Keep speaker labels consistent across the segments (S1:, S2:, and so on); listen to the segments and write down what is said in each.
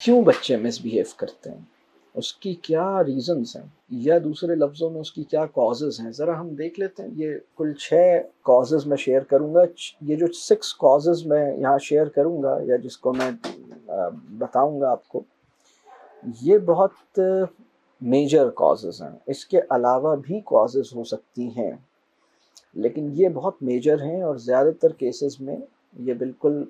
S1: کیوں بچے مسبہیو کرتے ہیں، اس کی کیا ریزنز ہیں، یا دوسرے لفظوں میں اس کی کیا کازز ہیں، ذرا ہم دیکھ لیتے ہیں۔ یہ کل 6 کازز میں شیئر کروں گا۔ یہ جو 6 کازز میں یہاں شیئر کروں گا یا جس کو میں بتاؤں گا آپ کو، یہ بہت میجر کازز ہیں۔ اس کے علاوہ بھی کازز ہو سکتی ہیں، لیکن یہ بہت میجر ہیں اور زیادہ تر کیسز میں یہ بالکل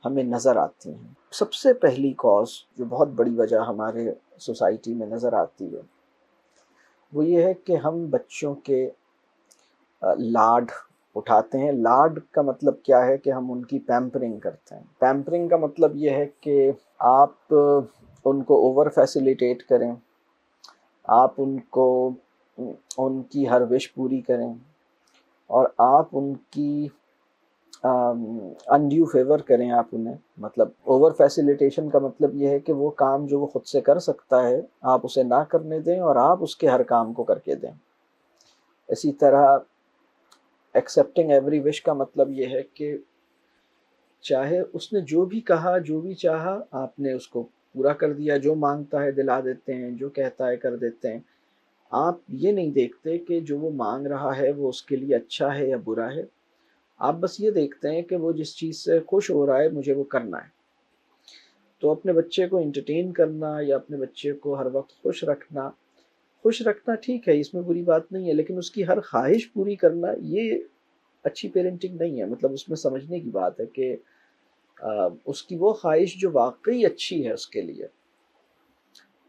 S1: ہمیں نظر آتی ہیں۔ سب سے پہلی کاز جو بہت بڑی وجہ ہمارے سوسائٹی میں نظر آتی ہے وہ یہ ہے کہ ہم بچوں کے لاڈ اٹھاتے ہیں۔ لاڈ کا مطلب کیا ہے کہ ہم ان کی پیمپرنگ کرتے ہیں۔ پیمپرنگ کا مطلب یہ ہے کہ آپ ان کو اوور فیسیلیٹیٹ کریں، آپ ان کی ہر وش پوری کریں، اور آپ ان کی انڈیو فیور کریں آپ انہیں۔ مطلب اوور فیسیلیٹیشن کا مطلب یہ ہے کہ وہ کام جو وہ خود سے کر سکتا ہے آپ اسے نہ کرنے دیں اور آپ اس کے ہر کام کو کر کے دیں۔ اسی طرح ایکسیپٹنگ ایوری وش کا مطلب یہ ہے کہ چاہے اس نے جو بھی کہا، جو بھی چاہا، آپ نے اس کو پورا کر دیا۔ جو مانگتا ہے دلا دیتے ہیں، جو کہتا ہے کر دیتے ہیں۔ آپ یہ نہیں دیکھتے کہ جو وہ مانگ رہا ہے وہ اس کے لیے اچھا ہے یا برا ہے، آپ بس یہ دیکھتے ہیں کہ وہ جس چیز سے خوش ہو رہا ہے مجھے وہ کرنا ہے۔ تو اپنے بچے کو انٹرٹین کرنا یا اپنے بچے کو ہر وقت خوش رکھنا ٹھیک ہے، اس میں بری بات نہیں ہے، لیکن اس کی ہر خواہش پوری کرنا یہ اچھی پیرنٹنگ نہیں ہے۔ مطلب اس میں سمجھنے کی بات ہے کہ اس کی وہ خواہش جو واقعی اچھی ہے اس کے لیے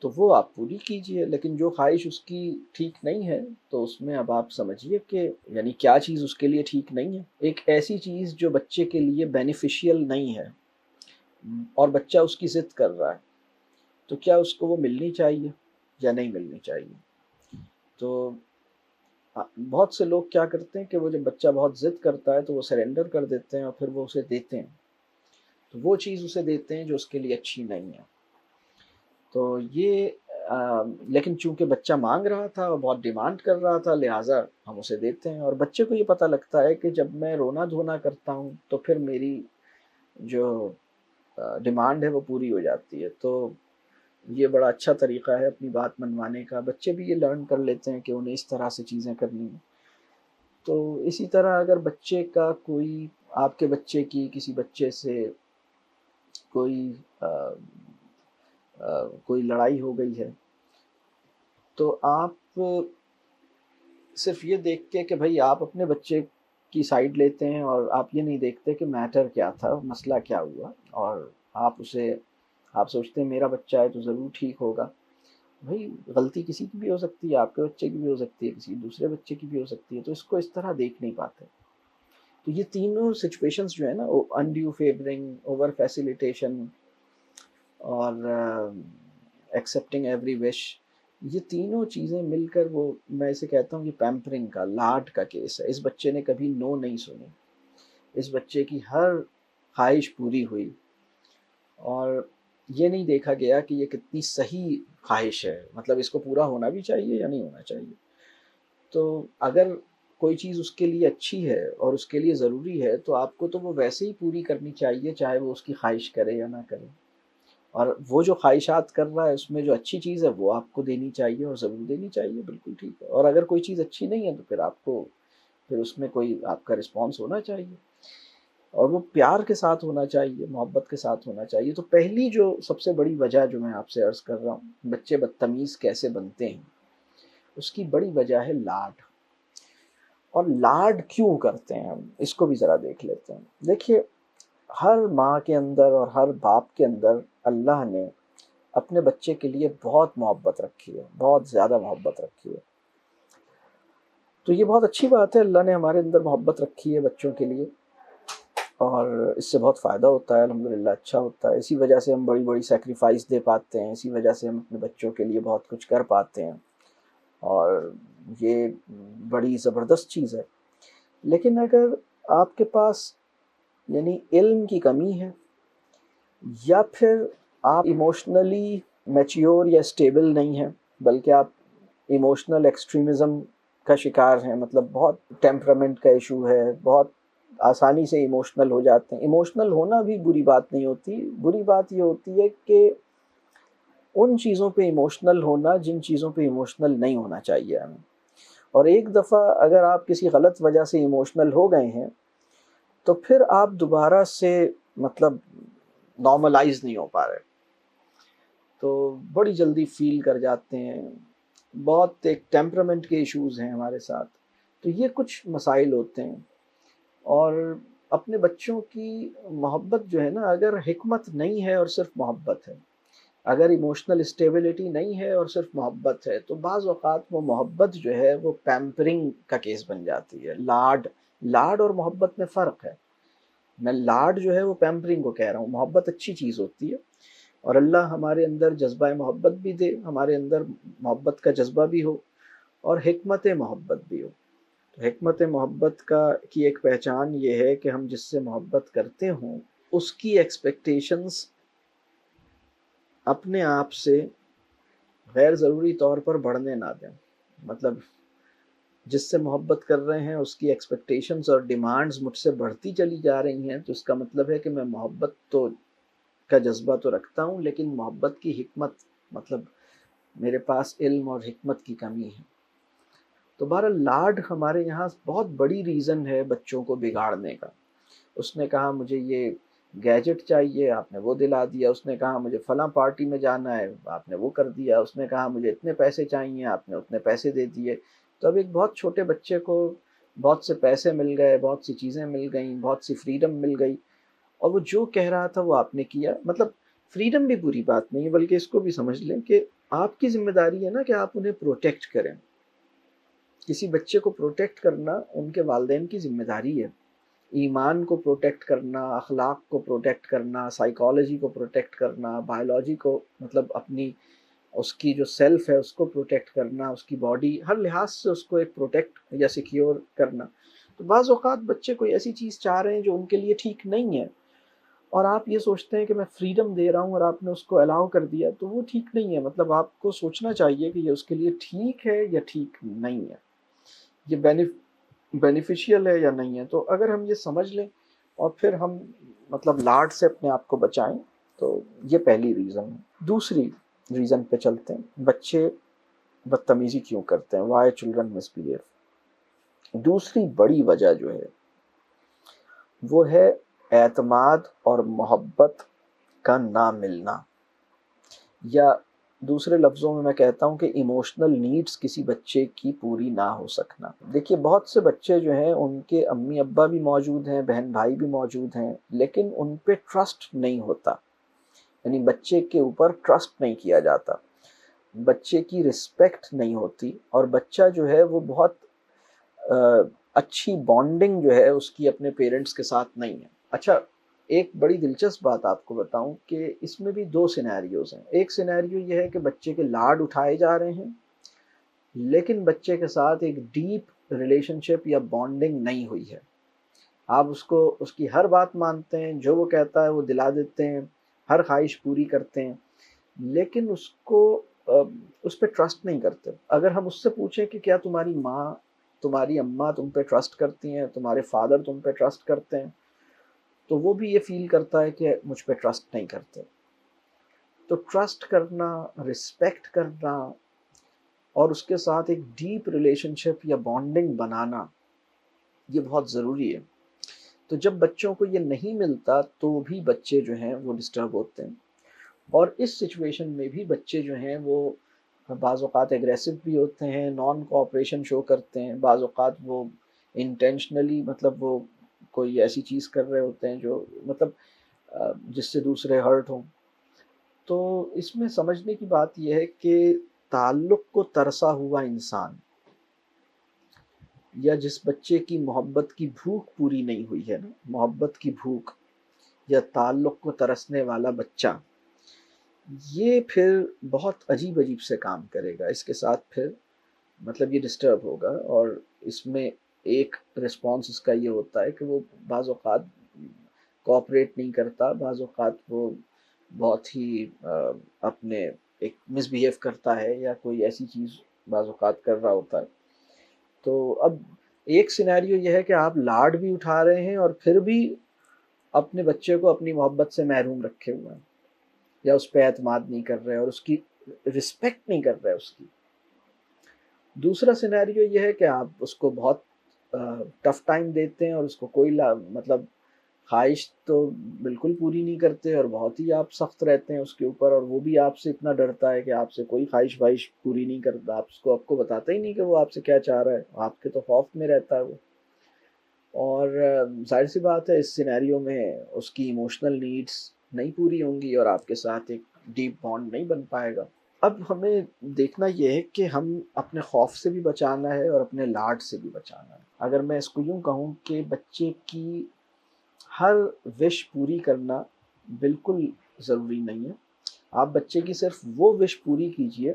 S1: تو وہ آپ پوری کیجئے، لیکن جو خواہش اس کی ٹھیک نہیں ہے تو اس میں اب آپ سمجھیے کہ یعنی کیا چیز اس کے لیے ٹھیک نہیں ہے۔ ایک ایسی چیز جو بچے کے لیے بینیفیشیل نہیں ہے اور بچہ اس کی ضد کر رہا ہے، تو کیا اس کو وہ ملنی چاہیے یا نہیں ملنی چاہیے؟ تو بہت سے لوگ کیا کرتے ہیں کہ وہ جب بچہ بہت ضد کرتا ہے تو وہ سرنڈر کر دیتے ہیں اور پھر وہ اسے دیتے ہیں، تو وہ چیز اسے دیتے ہیں جو اس کے لیے اچھی نہیں ہے۔ تو یہ لیکن چونکہ بچہ مانگ رہا تھا اور بہت ڈیمانڈ کر رہا تھا لہٰذا ہم اسے دیتے ہیں، اور بچے کو یہ پتہ لگتا ہے کہ جب میں رونا دھونا کرتا ہوں تو پھر میری جو ڈیمانڈ ہے وہ پوری ہو جاتی ہے۔ تو یہ بڑا اچھا طریقہ ہے اپنی بات منوانے کا۔ بچے بھی یہ لرن کر لیتے ہیں کہ انہیں اس طرح سے چیزیں کرنی ہیں۔ تو اسی طرح اگر بچے کا آپ کے بچے کی کسی بچے سے کوئی لڑائی ہو گئی ہے تو آپ صرف یہ دیکھ کے کہ بھائی آپ اپنے بچے کی سائیڈ لیتے ہیں اور آپ یہ نہیں دیکھتے کہ میٹر کیا تھا، مسئلہ کیا ہوا، اور آپ سوچتے ہیں میرا بچہ ہے تو ضرور ٹھیک ہوگا۔ بھائی غلطی کسی کی بھی ہو سکتی ہے، آپ کے بچے کی بھی ہو سکتی ہے، کسی دوسرے بچے کی بھی ہو سکتی ہے، تو اس کو اس طرح دیکھ نہیں پاتے۔ تو یہ تینوں سچویشنز جو ہے نا، انڈیو فیورنگ، اوور فیسیلیٹیشن اور ایکسیپٹنگ ایوری وش، یہ تینوں چیزیں مل کر میں اسے کہتا ہوں یہ پیمپرنگ کا، لاڈ کا کیس ہے۔ اس بچے نے کبھی نو نہیں سنی، اس بچے کی ہر خواہش پوری ہوئی، اور یہ نہیں دیکھا گیا کہ یہ کتنی صحیح خواہش ہے، مطلب اس کو پورا ہونا بھی چاہیے یا نہیں ہونا چاہیے۔ تو اگر کوئی چیز اس کے لیے اچھی ہے اور اس کے لیے ضروری ہے تو آپ کو تو وہ ویسے ہی پوری کرنی چاہیے، چاہے وہ اس کی خواہش کرے یا نہ کرے، اور وہ جو خواہشات کر رہا ہے اس میں جو اچھی چیز ہے وہ آپ کو دینی چاہیے اور ضرور دینی چاہیے، بالکل ٹھیک ہے۔ اور اگر کوئی چیز اچھی نہیں ہے تو پھر اس میں کوئی آپ کا رسپانس ہونا چاہیے، اور وہ پیار کے ساتھ ہونا چاہیے، محبت کے ساتھ ہونا چاہیے۔ تو پہلی جو سب سے بڑی وجہ جو میں آپ سے عرض کر رہا ہوں بچے بدتمیز کیسے بنتے ہیں، اس کی بڑی وجہ ہے لاڈ۔ اور لاڈ کیوں کرتے ہیں ہم، اس کو بھی ذرا دیکھ لیتے ہیں۔ دیکھیے، ہر ماں کے اندر اور ہر باپ کے اندر اللہ نے اپنے بچے کے لیے بہت محبت رکھی ہے، بہت زیادہ محبت رکھی ہے۔ تو یہ بہت اچھی بات ہے، اللہ نے ہمارے اندر محبت رکھی ہے بچوں کے لیے، اور اس سے بہت فائدہ ہوتا ہے، الحمدللہ اچھا ہوتا ہے۔ اسی وجہ سے ہم بڑی بڑی سیکریفائس دے پاتے ہیں، اسی وجہ سے ہم اپنے بچوں کے لیے بہت کچھ کر پاتے ہیں، اور یہ بڑی زبردست چیز ہے۔ لیکن اگر آپ کے پاس یعنی علم کی کمی ہے، یا پھر آپ ایموشنلی میچیور یا اسٹیبل نہیں ہیں، بلکہ آپ ایموشنل ایکسٹریمزم کا شکار ہیں، مطلب بہت ٹیمپرامنٹ کا ایشو ہے، بہت آسانی سے ایموشنل ہو جاتے ہیں۔ ایموشنل ہونا بھی بری بات نہیں ہوتی، بری بات یہ ہوتی ہے کہ ان چیزوں پہ ایموشنل ہونا جن چیزوں پہ ایموشنل نہیں ہونا چاہیے ہمیں. اور ایک دفعہ اگر آپ کسی غلط وجہ سے ایموشنل ہو گئے ہیں تو پھر آپ دوبارہ سے مطلب نارملائز نہیں ہو پا رہے, تو بڑی جلدی فیل کر جاتے ہیں. بہت ایک ٹیمپرامنٹ کے ایشوز ہیں ہمارے ساتھ. تو یہ کچھ مسائل ہوتے ہیں. اور اپنے بچوں کی محبت جو ہے نا, اگر حکمت نہیں ہے اور صرف محبت ہے, اگر ایموشنل اسٹیبلٹی نہیں ہے اور صرف محبت ہے, تو بعض اوقات وہ محبت جو ہے وہ پیمپرنگ کا کیس بن جاتی ہے. لاڈ اور محبت میں فرق ہے. میں لاڈ جو ہے وہ پیمپرنگ کو کہہ رہا ہوں. محبت اچھی چیز ہوتی ہے, اور اللہ ہمارے اندر جذبہ محبت بھی دے, ہمارے اندر محبت کا جذبہ بھی ہو, اور حکمت محبت بھی ہو. تو حکمت محبت کی ایک پہچان یہ ہے کہ ہم جس سے محبت کرتے ہوں اس کی ایکسپیکٹیشنز اپنے آپ سے غیر ضروری طور پر بڑھنے نہ دیں. مطلب جس سے محبت کر رہے ہیں اس کی ایکسپیکٹیشنز اور ڈیمانڈز مجھ سے بڑھتی چلی جا رہی ہیں, تو اس کا مطلب ہے کہ میں محبت تو کا جذبہ تو رکھتا ہوں, لیکن محبت کی حکمت, مطلب میرے پاس علم اور حکمت کی کمی ہے. تو بہرحال لاڈ ہمارے یہاں بہت بڑی ریزن ہے بچوں کو بگاڑنے کا. اس نے کہا مجھے یہ گیجٹ چاہیے, آپ نے وہ دلا دیا. اس نے کہا مجھے فلاں پارٹی میں جانا ہے, آپ نے وہ کر دیا. اس نے کہا مجھے اتنے پیسے چاہیے, آپ نے اتنے پیسے دے دیے. تو اب ایک بہت چھوٹے بچے کو بہت سے پیسے مل گئے, بہت سی چیزیں مل گئیں, بہت سی فریڈم مل گئی, اور وہ جو کہہ رہا تھا وہ آپ نے کیا. مطلب فریڈم بھی بری بات نہیں ہے, بلکہ اس کو بھی سمجھ لیں کہ آپ کی ذمہ داری ہے نا کہ آپ انہیں پروٹیکٹ کریں. کسی بچے کو پروٹیکٹ کرنا ان کے والدین کی ذمہ داری ہے. ایمان کو پروٹیکٹ کرنا, اخلاق کو پروٹیکٹ کرنا, سائیکالوجی کو پروٹیکٹ کرنا, بایولوجی کو مطلب اپنی اس کی جو سیلف ہے اس کو پروٹیکٹ کرنا, اس کی باڈی ہر لحاظ سے اس کو ایک پروٹیکٹ یا سیکیور کرنا. تو بعض اوقات بچے کوئی ایسی چیز چاہ رہے ہیں جو ان کے لیے ٹھیک نہیں ہے, اور آپ یہ سوچتے ہیں کہ میں فریڈم دے رہا ہوں اور آپ نے اس کو الاؤ کر دیا, تو وہ ٹھیک نہیں ہے. مطلب آپ کو سوچنا چاہیے کہ یہ اس کے لیے ٹھیک ہے یا ٹھیک نہیں ہے, یہ بینیفیشیل ہے یا نہیں ہے. تو اگر ہم یہ سمجھ لیں اور پھر ہم مطلب لاڈ سے اپنے آپ کو بچائیں, تو یہ پہلی ریزن ہے. دوسری ریزن پہ چلتے ہیں, بچے بدتمیزی کیوں کرتے ہیں, وائی چلڈرن مس بہیو. دوسری بڑی وجہ جو ہے وہ ہے اعتماد اور محبت کا نہ ملنا, یا دوسرے لفظوں میں کہتا ہوں کہ ایموشنل نیڈز کسی بچے کی پوری نہ ہو سکنا. دیکھیے بہت سے بچے جو ہیں ان کے امی ابا بھی موجود ہیں, بہن بھائی بھی موجود ہیں, لیکن ان پہ ٹرسٹ نہیں ہوتا. یعنی بچے کے اوپر ٹرسٹ نہیں کیا جاتا, بچے کی رسپیکٹ نہیں ہوتی, اور بچہ جو ہے وہ بہت اچھی بانڈنگ جو ہے اس کی اپنے پیرنٹس کے ساتھ نہیں ہے. اچھا, ایک بڑی دلچسپ بات آپ کو بتاؤں کہ اس میں بھی دو سینیریوز ہیں. ایک سینیریو یہ ہے کہ بچے کے لاڈ اٹھائے جا رہے ہیں, لیکن بچے کے ساتھ ایک ڈیپ ریلیشن شپ یا بانڈنگ نہیں ہوئی ہے. آپ اس کی ہر بات مانتے ہیں, جو وہ کہتا ہے وہ دلا دیتے ہیں, ہر خواہش پوری کرتے ہیں, لیکن اس پہ ٹرسٹ نہیں کرتے. اگر ہم اس سے پوچھیں کہ کیا تمہاری ماں, تمہاری اماں تم پہ ٹرسٹ کرتی ہیں, تمہارے فادر تم پہ ٹرسٹ کرتے ہیں, تو وہ بھی یہ فیل کرتا ہے کہ مجھ پہ ٹرسٹ نہیں کرتے. تو ٹرسٹ کرنا, رسپیکٹ کرنا, اور اس کے ساتھ ایک ڈیپ ریلیشن شپ یا بانڈنگ بنانا, یہ بہت ضروری ہے. تو جب بچوں کو یہ نہیں ملتا تو بھی بچے جو ہیں وہ ڈسٹرب ہوتے ہیں, اور اس سچویشن میں بھی بچے جو ہیں وہ بعض اوقات ایگریسو بھی ہوتے ہیں, نان کوآپریشن شو کرتے ہیں, بعض اوقات وہ انٹینشنلی مطلب وہ کوئی ایسی چیز کر رہے ہوتے ہیں جو مطلب جس سے دوسرے ہرٹ ہوں. تو اس میں سمجھنے کی بات یہ ہے کہ تعلق کو ترسا ہوا انسان, یا جس بچے کی محبت کی بھوک پوری نہیں ہوئی ہے نا, محبت کی بھوک یا تعلق کو ترسنے والا بچہ, یہ پھر بہت عجیب عجیب سے کام کرے گا. اس کے ساتھ پھر مطلب یہ ڈسٹرب ہوگا, اور اس میں ایک رسپانس اس کا یہ ہوتا ہے کہ وہ بعض اوقات کوآپریٹ نہیں کرتا, بعض اوقات وہ بہت ہی اپنے ایک مس بہیو کرتا ہے, یا کوئی ایسی چیز بعض اوقات کر رہا ہوتا ہے. تو اب ایک سینیریو یہ ہے کہ آپ لاڈ بھی اٹھا رہے ہیں اور پھر بھی اپنے بچے کو اپنی محبت سے محروم رکھے ہوئے ہیں, یا اس پہ اعتماد نہیں کر رہے اور اس کی رسپیکٹ نہیں کر رہے اس کی. دوسرا سینیریو یہ ہے کہ آپ اس کو بہت ٹف ٹائم دیتے ہیں اور اس کو کوئی مطلب خواہش تو بالکل پوری نہیں کرتے اور بہت ہی آپ سخت رہتے ہیں اس کے اوپر، اور وہ بھی آپ سے اتنا ڈرتا ہے کہ آپ سے کوئی خواہش پوری نہیں کرتا، آپ کو بتاتا ہی نہیں کہ وہ آپ سے کیا چاہ رہا ہے، آپ کے تو خوف میں رہتا ہے وہ. اور ظاہر سی بات ہے اس سینیریو میں اس کی ایموشنل نیڈس نہیں پوری ہوں گی اور آپ کے ساتھ ایک ڈیپ بانڈ نہیں بن پائے گا. اب ہمیں دیکھنا یہ ہے کہ ہم اپنے خوف سے بھی بچانا ہے اور اپنے لاڈ سے بھی بچانا ہے. اگر میں اس کو یوں کہوں کہ بچے کی ہر وش پوری کرنا بالکل ضروری نہیں ہے. آپ بچے کی صرف وہ وش پوری کیجئے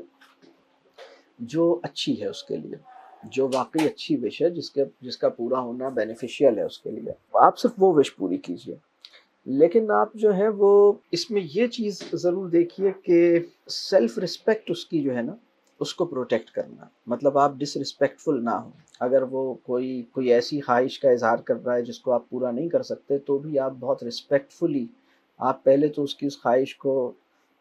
S1: جو اچھی ہے اس کے لیے، جو واقعی اچھی وش ہے، جس کا پورا ہونا بینیفیشیل ہے اس کے لیے. آپ صرف وہ وش پوری کیجئے. لیکن آپ جو ہے وہ اس میں یہ چیز ضرور دیکھیے کہ سیلف رسپیکٹ اس کی جو ہے نا اس کو پروٹیکٹ کرنا، مطلب آپ ڈس رسپیکٹفل نہ ہوں. اگر وہ کوئی ایسی خواہش کا اظہار کر رہا ہے جس کو آپ پورا نہیں کر سکتے تو بھی آپ بہت رسپیکٹفلی آپ پہلے تو اس کی اس خواہش کو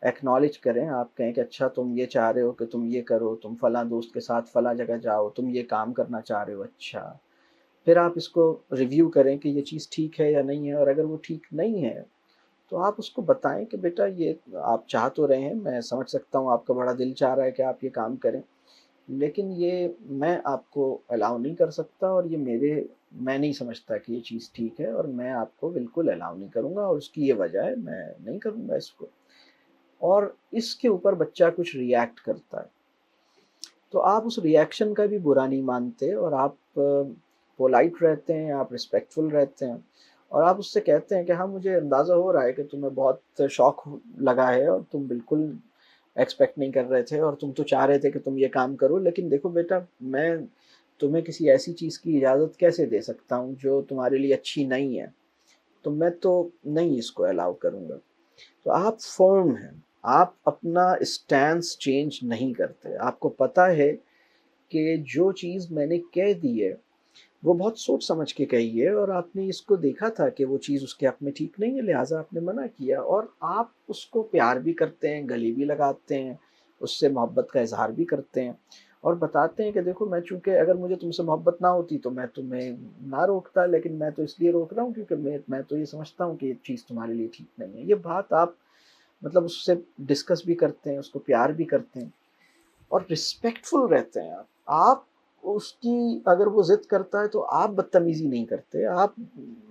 S1: ایکنالج کریں. آپ کہیں کہ اچھا تم یہ چاہ رہے ہو کہ تم یہ کرو، تم فلاں دوست کے ساتھ فلاں جگہ جاؤ، تم یہ کام کرنا چاہ رہے ہو، اچھا. پھر آپ اس کو ریویو کریں کہ یہ چیز ٹھیک ہے یا نہیں ہے، اور اگر وہ ٹھیک نہیں ہے تو آپ اس کو بتائیں کہ بیٹا یہ آپ چاہ تو رہے ہیں، میں سمجھ سکتا ہوں آپ کا بڑا دل چاہ رہا ہے کہ آپ یہ کام کریں، لیکن یہ میں آپ کو الاؤ نہیں کر سکتا، اور یہ میں نہیں سمجھتا کہ یہ چیز ٹھیک ہے، اور میں آپ کو بالکل الاؤ نہیں کروں گا، اور اس کی یہ وجہ ہے میں نہیں کروں گا اس کو. اور اس کے اوپر بچہ کچھ ری ایکٹ کرتا ہے تو آپ اس ری ایکشن کا بھی برا نہیں مانتے، اور آپ پولائٹ رہتے ہیں، آپ رسپیکٹفل رہتے ہیں، اور آپ اس سے کہتے ہیں کہ ہاں مجھے اندازہ ہو رہا ہے کہ تمہیں بہت شوق لگا ہے اور تم بالکل ایکسپیکٹ نہیں کر رہے تھے اور تم تو چاہ رہے تھے کہ تم یہ کام کرو، لیکن دیکھو بیٹا میں تمہیں کسی ایسی چیز کی اجازت کیسے دے سکتا ہوں جو تمہارے لیے اچھی نہیں ہے، تو میں تو نہیں اس کو الاؤ کروں گا. تو آپ فرم ہیں، آپ اپنا اسٹینس چینج نہیں کرتے. آپ کو پتہ ہے کہ جو چیز میں نے کہہ دی ہے وہ بہت سوچ سمجھ کے کہی ہے، اور آپ نے اس کو دیکھا تھا کہ وہ چیز اس کے حق میں ٹھیک نہیں ہے، لہٰذا آپ نے منع کیا، اور آپ اس کو پیار بھی کرتے ہیں، گلے بھی لگاتے ہیں، اس سے محبت کا اظہار بھی کرتے ہیں، اور بتاتے ہیں کہ دیکھو میں چونکہ اگر مجھے تم سے محبت نہ ہوتی تو میں تمہیں نہ روکتا، لیکن میں تو اس لیے روک رہا ہوں کیونکہ میں تو یہ سمجھتا ہوں کہ یہ چیز تمہارے لیے ٹھیک نہیں ہے. یہ بات آپ مطلب اس سے ڈسکس بھی کرتے ہیں، اس کو پیار بھی کرتے ہیں اور رسپیکٹفل رہتے ہیں. آپ اس کی اگر وہ ضد کرتا ہے تو آپ بدتمیزی نہیں کرتے، آپ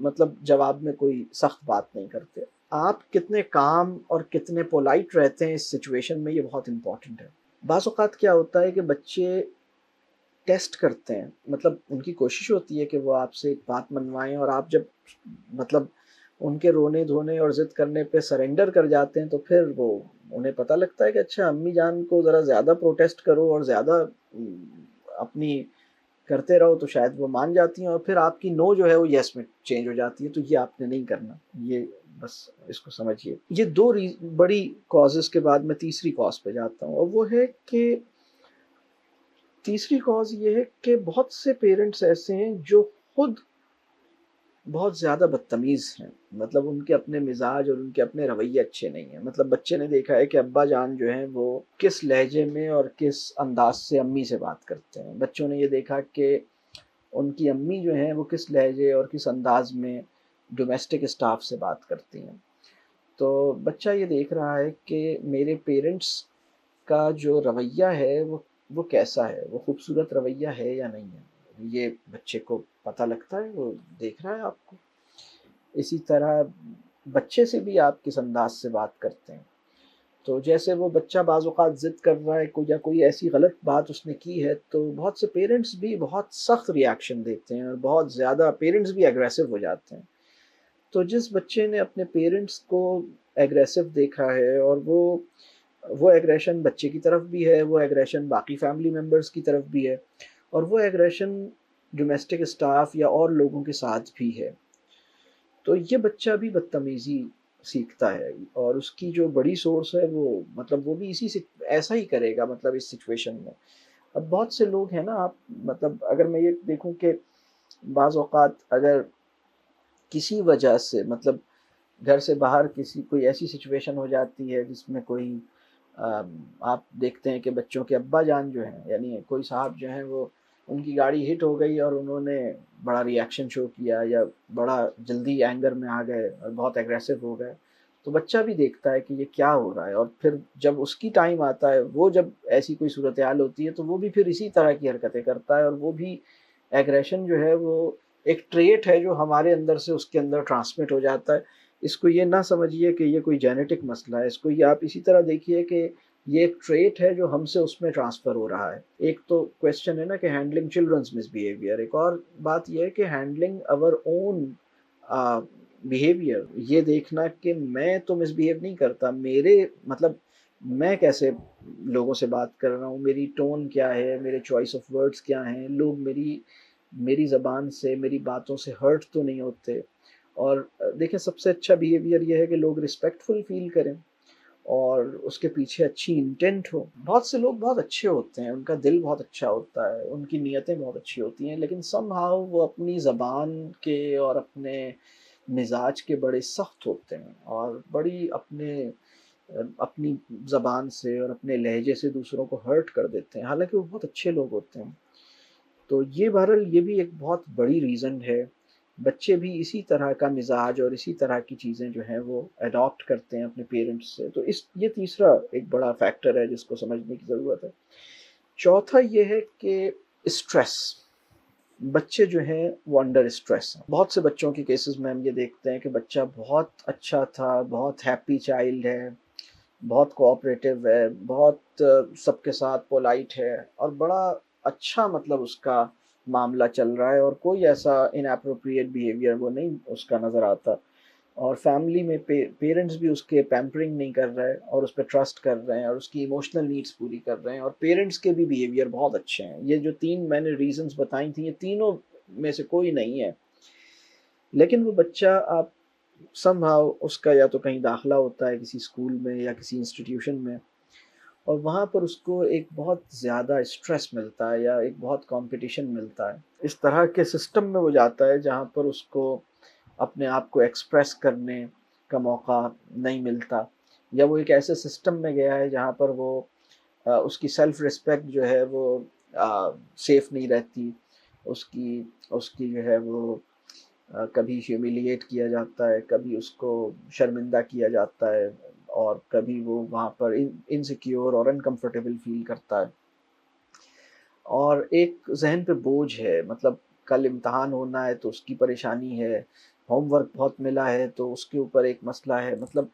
S1: مطلب جواب میں کوئی سخت بات نہیں کرتے. آپ کتنے کام اور کتنے پولائٹ رہتے ہیں اس سچویشن میں، یہ بہت امپورٹنٹ ہے. بعض اوقات کیا ہوتا ہے کہ بچے ٹیسٹ کرتے ہیں، مطلب ان کی کوشش ہوتی ہے کہ وہ آپ سے ایک بات منوائیں، اور آپ جب مطلب ان کے رونے دھونے اور ضد کرنے پہ سرنڈر کر جاتے ہیں تو پھر وہ انہیں پتہ لگتا ہے کہ اچھا امی جان کو ذرا زیادہ پروٹیسٹ کرو اور زیادہ اپنی کرتے رہو تو شاید وہ مان جاتی ہیں، اور پھر آپ کی نو جو ہے وہ یس میں چینج ہو جاتی ہے. تو یہ آپ نے نہیں کرنا، یہ بس اس کو سمجھیے. یہ دو بڑی کازز کے بعد میں تیسری کاز پہ جاتا ہوں، اور وہ ہے کہ تیسری کاز یہ ہے کہ بہت سے پیرنٹس ایسے ہیں جو خود بہت زیادہ بدتمیز ہیں، مطلب ان کے اپنے مزاج اور ان کے اپنے رویے اچھے نہیں ہیں. مطلب بچے نے دیکھا ہے کہ ابا جان جو ہیں وہ کس لہجے میں اور کس انداز سے امی سے بات کرتے ہیں، بچوں نے یہ دیکھا کہ ان کی امی جو ہیں وہ کس لہجے اور کس انداز میں ڈومیسٹک اسٹاف سے بات کرتی ہیں. تو بچہ یہ دیکھ رہا ہے کہ میرے پیرنٹس کا جو رویہ ہے وہ کیسا ہے، وہ خوبصورت رویہ ہے یا نہیں ہے، یہ بچے کو پتہ لگتا ہے، وہ دیکھ رہا ہے آپ کو. اسی طرح بچے سے بھی آپ کس انداز سے بات کرتے ہیں. تو جیسے وہ بچہ بعض اوقات ضد کر رہا ہے یا کوئی ایسی غلط بات اس نے کی ہے تو بہت سے پیرنٹس بھی بہت سخت ری ایکشن دیتے ہیں، اور بہت زیادہ پیرنٹس بھی ایگریسو ہو جاتے ہیں. تو جس بچے نے اپنے پیرنٹس کو ایگریسو دیکھا ہے، اور وہ ایگریشن بچے کی طرف بھی ہے، وہ ایگریشن باقی فیملی ممبرز کی طرف بھی ہے، اور وہ ایگریشن ڈومیسٹک اسٹاف یا اور لوگوں کے ساتھ بھی ہے، تو یہ بچہ بھی بدتمیزی سیکھتا ہے، اور اس کی جو بڑی سورس ہے وہ مطلب وہ بھی اسی سے ایسا ہی کرے گا. مطلب اس سچویشن میں اب بہت سے لوگ ہیں نا، آپ مطلب اگر میں یہ دیکھوں کہ بعض اوقات اگر کسی وجہ سے مطلب گھر سے باہر کسی کوئی ایسی سچویشن ہو جاتی ہے جس میں کوئی آپ دیکھتے ہیں کہ بچوں کے ابا جان جو ہیں، یعنی کوئی صاحب جو ہیں وہ ان کی گاڑی ہٹ ہو گئی اور انہوں نے بڑا ری ایکشن شو کیا یا بڑا جلدی اینگر میں آ گئے اور بہت ایگریسو ہو گئے، تو بچہ بھی دیکھتا ہے کہ یہ کیا ہو رہا ہے، اور پھر جب اس کی ٹائم آتا ہے، وہ جب ایسی کوئی صورتحال ہوتی ہے تو وہ بھی پھر اسی طرح کی حرکتیں کرتا ہے، اور وہ بھی ایگریشن جو ہے وہ ایک ٹریٹ ہے جو ہمارے اندر سے اس کے اندر ٹرانسمٹ ہو جاتا ہے۔ اس کو یہ نہ سمجھیے کہ یہ کوئی جینیٹک مسئلہ ہے، اس کو یہ آپ اسی طرح دیکھیے کہ یہ ایک ٹریٹ ہے جو ہم سے اس میں ٹرانسفر ہو رہا ہے۔ ایک تو کویشچن ہے نا کہ ہینڈلنگ چلڈرنس مس بیہیویئر، ایک اور بات یہ ہے کہ ہینڈلنگ اوور اون بیہیویئر، یہ دیکھنا کہ میں تو مس بیہیو نہیں کرتا، میرے مطلب میں کیسے لوگوں سے بات کر رہا ہوں، میری ٹون کیا ہے، میرے چوائس آف ورڈز کیا ہیں، لوگ میری زبان سے میری باتوں سے ہرٹ تو نہیں ہوتے۔ اور دیکھیں سب سے اچھا بیہیویئر یہ ہے کہ لوگ رسپیکٹفل فیل کریں اور اس کے پیچھے اچھی انٹینٹ ہو۔ بہت سے لوگ بہت اچھے ہوتے ہیں، ان کا دل بہت اچھا ہوتا ہے، ان کی نیتیں بہت اچھی ہوتی ہیں، لیکن سم ہاؤ وہ اپنی زبان کے اور اپنے مزاج کے بڑے سخت ہوتے ہیں، اور بڑی اپنی زبان سے اور اپنے لہجے سے دوسروں کو ہرٹ کر دیتے ہیں، حالانکہ وہ بہت اچھے لوگ ہوتے ہیں۔ تو یہ بہرحال یہ بھی ایک بہت بڑی ریزن ہے، بچے بھی اسی طرح کا مزاج اور اسی طرح کی چیزیں جو ہیں وہ اڈاپٹ کرتے ہیں اپنے پیرنٹس سے۔ تو یہ تیسرا ایک بڑا فیکٹر ہے جس کو سمجھنے کی ضرورت ہے۔ چوتھا یہ ہے کہ اسٹریس، بچے جو ہیں وہ انڈر اسٹریس ہیں۔ بہت سے بچوں کے کیسز میں ہم یہ دیکھتے ہیں کہ بچہ بہت اچھا تھا، بہت ہیپی چائلڈ ہے، بہت کوآپریٹو ہے، بہت سب کے ساتھ پولائٹ ہے، اور بڑا اچھا مطلب اس کا معاملہ چل رہا ہے، اور کوئی ایسا ان اپروپریٹ بیہیویئر وہ نہیں اس کا نظر آتا، اور فیملی میں پیرنٹس بھی اس کے پیمپرنگ نہیں کر رہے اور اس پہ ٹرسٹ کر رہے ہیں اور اس کی ایموشنل نیڈس پوری کر رہے ہیں، اور پیرنٹس کے بھی بیہیویئر بہت اچھے ہیں۔ یہ جو تین میں نے ریزنز بتائی تھیں، یہ تینوں میں سے کوئی نہیں ہے، لیکن وہ بچہ آپ سم ہاؤ اس کا یا تو کہیں داخلہ ہوتا ہے کسی اسکول میں یا کسی انسٹیٹیوشن میں، اور وہاں پر اس کو ایک بہت زیادہ اسٹریس ملتا ہے یا ایک بہت کمپٹیشن ملتا ہے، اس طرح کے سسٹم میں وہ جاتا ہے جہاں پر اس کو اپنے آپ کو ایکسپریس کرنے کا موقع نہیں ملتا، یا وہ ایک ایسے سسٹم میں گیا ہے جہاں پر وہ اس کی سیلف رسپیکٹ جو ہے وہ سیف نہیں رہتی، اس کی جو ہے وہ کبھی ہیومیلیٹ کیا جاتا ہے، کبھی اس کو شرمندہ کیا جاتا ہے، اور کبھی وہ وہاں پر انسیکیور اور انکمفرٹیبل فیل کرتا ہے، اور ایک ذہن پہ بوجھ ہے، مطلب کل امتحان ہونا ہے تو اس کی پریشانی ہے، ہوم ورک بہت ملا ہے تو اس کے اوپر ایک مسئلہ ہے، مطلب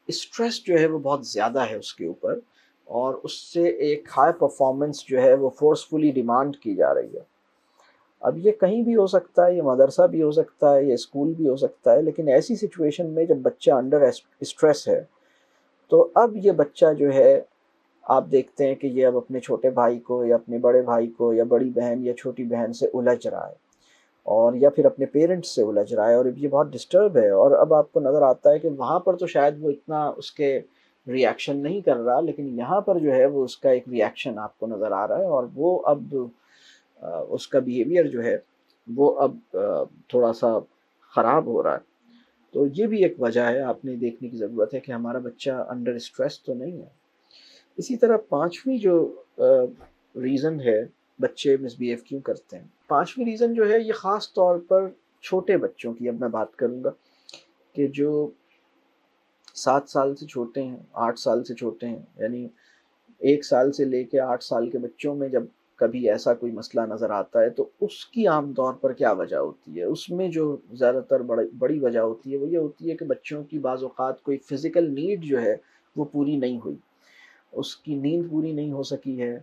S1: اسٹریس جو ہے وہ بہت زیادہ ہے اس کے اوپر، اور اس سے ایک ہائی پرفارمنس جو ہے وہ فورسفلی ڈیمانڈ کی جا رہی ہے۔ اب یہ کہیں بھی ہو سکتا ہے، یہ مدرسہ بھی ہو سکتا ہے، یہ اسکول بھی ہو سکتا ہے، لیکن ایسی سچویشن میں جب بچہ انڈر اسٹریس ہے تو اب یہ بچہ جو ہے آپ دیکھتے ہیں کہ یہ اب اپنے چھوٹے بھائی کو یا اپنے بڑے بھائی کو یا بڑی بہن یا چھوٹی بہن سے الجھ رہا ہے، اور یا پھر اپنے پیرنٹس سے الجھ رہا ہے، اور یہ بہت ڈسٹرب ہے، اور اب آپ کو نظر آتا ہے کہ وہاں پر تو شاید وہ اتنا اس کے ری ایکشن نہیں کر رہا، لیکن یہاں پر جو ہے وہ اس کا ایک ری ایکشن آپ کو نظر آ رہا ہے، اور وہ اب اس کا بیہیویئر جو ہے وہ اب تھوڑا سا خراب ہو رہا ہے۔ تو یہ بھی ایک وجہ ہے، آپ نے دیکھنے کی ضرورت ہے کہ ہمارا بچہ انڈر اسٹریس تو نہیں ہے۔ اسی طرح پانچویں جو ریزن ہے بچے مس بیہیو کیوں کرتے ہیں، پانچویں ریزن جو ہے یہ خاص طور پر چھوٹے بچوں کی اب میں بات کروں گا، کہ جو 7 سال سے چھوٹے ہیں، 8 سال سے چھوٹے ہیں، یعنی 1 سال سے لے کے 8 سال کے بچوں میں جب کبھی ایسا کوئی مسئلہ نظر آتا ہے تو اس کی عام طور پر کیا وجہ ہوتی ہے، اس میں جو زیادہ تر بڑی وجہ ہوتی ہے وہ یہ ہوتی ہے کہ بچوں کی بعض اوقات کوئی فزیکل نیڈ جو ہے وہ پوری نہیں ہوئی، اس کی نیند پوری نہیں ہو سکی ہے،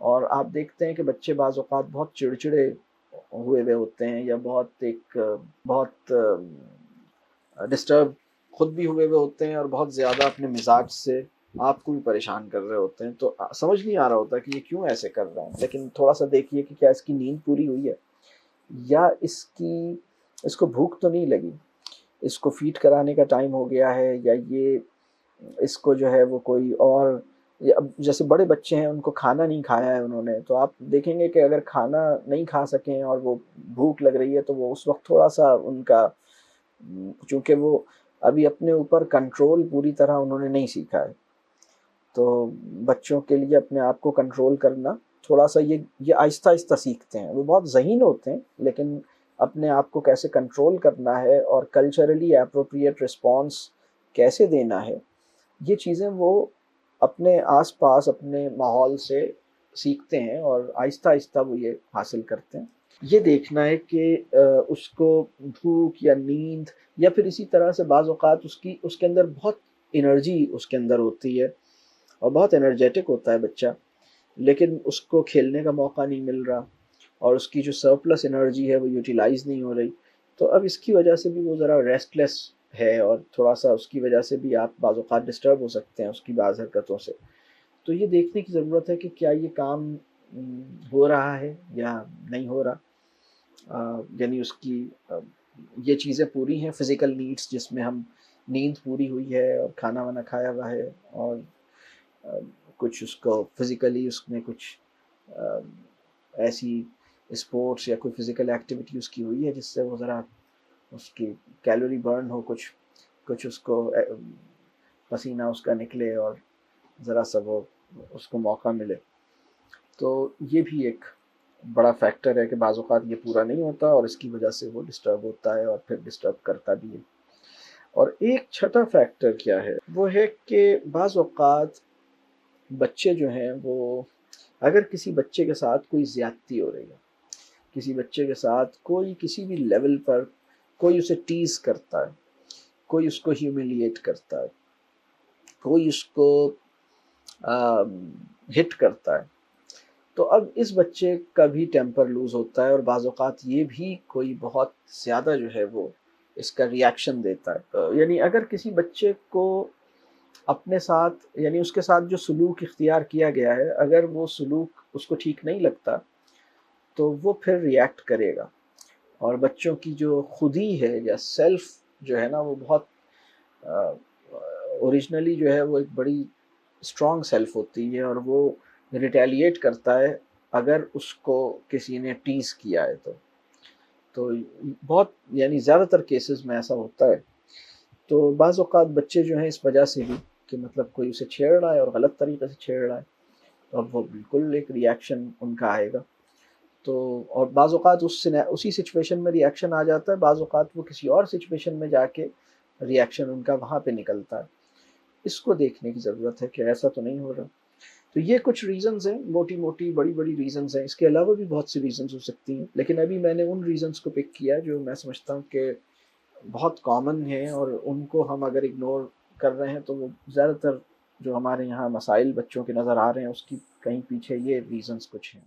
S1: اور آپ دیکھتے ہیں کہ بچے بعض اوقات بہت چڑچڑے ہوئے ہوتے ہیں، یا بہت ڈسٹرب خود بھی ہوئے ہوتے ہیں، اور بہت زیادہ اپنے مزاج سے آپ کو بھی پریشان کر رہے ہوتے ہیں، تو سمجھ نہیں آ رہا ہوتا کہ یہ کیوں ایسے کر رہے ہیں، لیکن تھوڑا سا دیکھیے کہ کیا اس کی نیند پوری ہوئی ہے، یا اس کو بھوک تو نہیں لگی، اس کو فیڈ کرانے کا ٹائم ہو گیا ہے، یا یہ اس کو جو ہے وہ کوئی اور، اب جیسے بڑے بچے ہیں ان کو کھانا نہیں کھایا ہے انہوں نے، تو آپ دیکھیں گے کہ اگر کھانا نہیں کھا سکیں اور وہ بھوک لگ رہی ہے تو وہ اس وقت تھوڑا سا ان کا، چونکہ وہ ابھی اپنے اوپر کنٹرول پوری طرح انہوں نے نہیں سیکھا ہے. تو بچوں کے لیے اپنے آپ کو کنٹرول کرنا تھوڑا سا یہ آہستہ آہستہ سیکھتے ہیں. وہ بہت ذہین ہوتے ہیں لیکن اپنے آپ کو کیسے کنٹرول کرنا ہے اور کلچرلی اپروپریٹ رسپانس کیسے دینا ہے، یہ چیزیں وہ اپنے آس پاس اپنے ماحول سے سیکھتے ہیں اور آہستہ آہستہ وہ یہ حاصل کرتے ہیں. یہ دیکھنا ہے کہ اس کو بھوک یا نیند یا پھر اسی طرح سے بعض اوقات اس کے اندر بہت انرجی اس کے اندر ہوتی ہے اور بہت انرجیٹک ہوتا ہے بچہ، لیکن اس کو کھیلنے کا موقع نہیں مل رہا اور اس کی جو سرپلس انرجی ہے وہ یوٹیلائز نہیں ہو رہی. تو اب اس کی وجہ سے بھی وہ ذرا ریسٹ لیس ہے اور تھوڑا سا اس کی وجہ سے بھی آپ بعض اوقات ڈسٹرب ہو سکتے ہیں اس کی بعض حرکتوں سے. تو یہ دیکھنے کی ضرورت ہے کہ کیا یہ کام ہو رہا ہے یا نہیں ہو رہا. یعنی اس کی یہ چیزیں پوری ہیں فزیکل نیڈس، جس میں ہم نیند پوری ہوئی ہے اور کھانا وانا کھایا ہوا ہے اور کچھ اس کو فزیکلی اس میں کچھ ایسی اسپورٹس یا کوئی فزیکل ایکٹیویٹی اس کی ہوئی ہے جس سے وہ ذرا اس کی کیلوری برن ہو، کچھ اس کو پسینہ اس کا نکلے اور ذرا سا وہ اس کو موقع ملے. تو یہ بھی ایک بڑا فیکٹر ہے کہ بعض اوقات یہ پورا نہیں ہوتا اور اس کی وجہ سے وہ ڈسٹرب ہوتا ہے اور پھر ڈسٹرب کرتا بھی ہے. اور ایک چھٹا فیکٹر کیا ہے، وہ ہے کہ بعض اوقات بچے جو ہیں وہ اگر کسی بچے کے ساتھ کوئی زیادتی ہو رہی ہے، کسی بچے کے ساتھ کوئی کسی بھی لیول پر کوئی اسے ٹیز کرتا ہے، کوئی اس کو ہیومیلیٹ کرتا ہے، کوئی اس کو ہٹ کرتا ہے، تو اب اس بچے کا بھی ٹیمپر لوز ہوتا ہے اور بعض اوقات یہ بھی کوئی بہت زیادہ جو ہے وہ اس کا ریاکشن دیتا ہے. یعنی اگر کسی بچے کو اپنے ساتھ یعنی اس کے ساتھ جو سلوک اختیار کیا گیا ہے اگر وہ سلوک اس کو ٹھیک نہیں لگتا تو وہ پھر ریئیکٹ کرے گا. اور بچوں کی جو خودی ہے یا سیلف جو ہے نا وہ بہت اوریجنلی جو ہے وہ ایک بڑی اسٹرانگ سیلف ہوتی ہے اور وہ ریٹیلیٹ کرتا ہے اگر اس کو کسی نے ٹیز کیا ہے تو بہت یعنی زیادہ تر کیسز میں ایسا ہوتا ہے. تو بعض اوقات بچے جو ہیں اس وجہ سے بھی کہ مطلب کوئی اسے چھیڑ رہا ہے اور غلط طریقے سے چھیڑ رہا ہے تو اب وہ بالکل ایک ریاکشن ان کا آئے گا. تو اور بعض اوقات اسی سچویشن میں ریاکشن آ جاتا ہے، بعض اوقات وہ کسی اور سچویشن میں جا کے ریاکشن ان کا وہاں پہ نکلتا ہے. اس کو دیکھنے کی ضرورت ہے کہ ایسا تو نہیں ہو رہا. تو یہ کچھ ریزنز ہیں، موٹی بڑی ریزنز ہیں. اس کے علاوہ بھی بہت سی ریزنز ہو سکتی ہیں، لیکن ابھی میں نے ان ریزنز کو پک کیا جو میں سمجھتا ہوں کہ بہت کامن ہیں اور ان کو ہم اگر اگنور کر رہے ہیں تو وہ زیادہ تر جو ہمارے یہاں مسائل بچوں کے نظر آ رہے ہیں اس کی کہیں پیچھے یہ ریزنز کچھ ہیں.